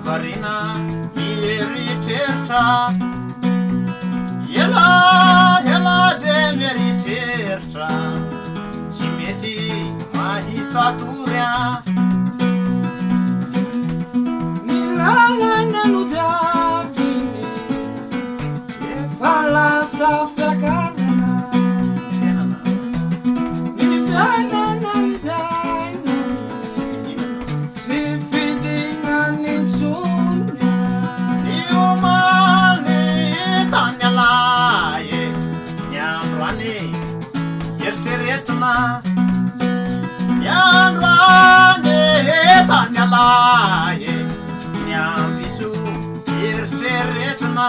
Varina mieritreritra ela de mieritreritra tsy mety mahita torya milalana no diaviny efa lasa fiakarana mivianana midaina tsy fidinany Yandrwane tanyalaye nyambisu ircheretna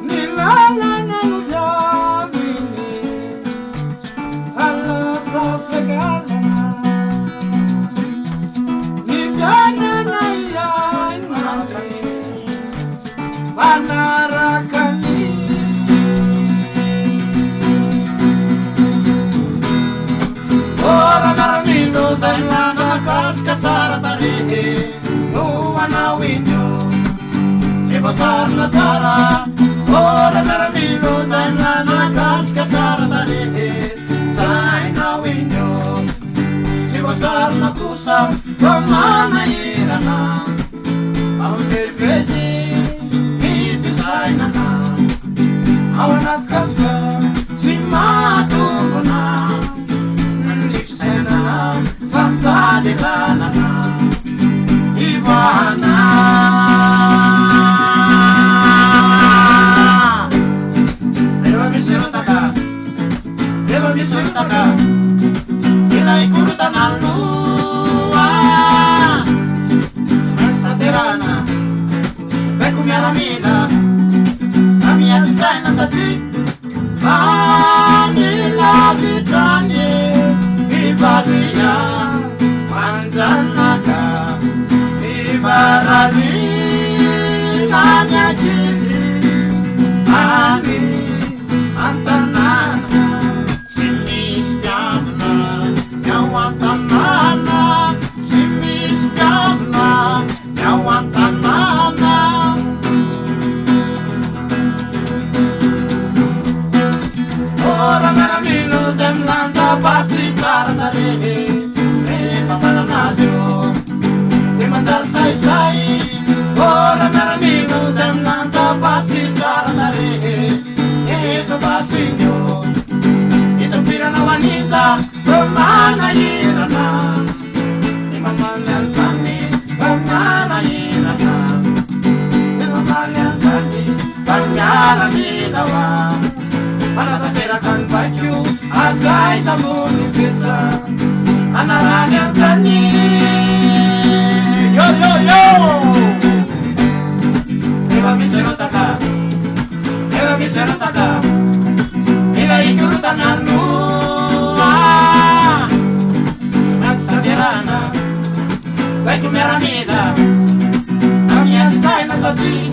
milalana no diaviny alla safegalana mivianana ilaina manarakani Mindo daimana kaska tsara tarehe no manao inyo tsy voasarona tsara ora miaramindo daimana kaska tsara tarehe sainao inyo tsy voasarona kosa ro manahirana ao vezivezy fifisainana ao anaty kaska tsy matongona Fantadelanana Ivana Deva miserutaka Ila ikurutan lua Saterana Beku miaramila Kami atisaina sati Vanila vitrani Ibadia Manzanaka Ibarali Nanya Kizi Ani Antanana Simis Gavna Nyawantanana Simis Gavna Nyawantanana Ora Maramilo Zemlanda Basi Tarandarehe Pamanasio Dimandar sai Ora Maramino Zemlanta Basi Tarandarehe Ito basinyo Ito firana waniza Romana irana Imamalian Fani Romana irana Imamalian Fani Panyara Milawa Panatakerakan baju Agai tamuni fita Anarani Anzani Yo yo yo Eva miserutaka Ila ikurutan lua Nasadirana Baitu meramida Kami atisaina sati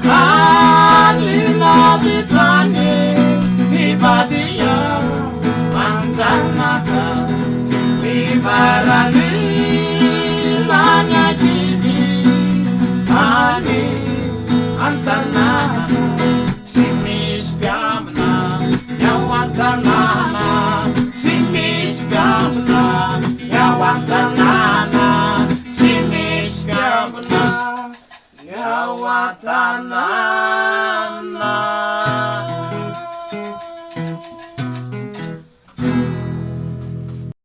Anila vitrani Ibadia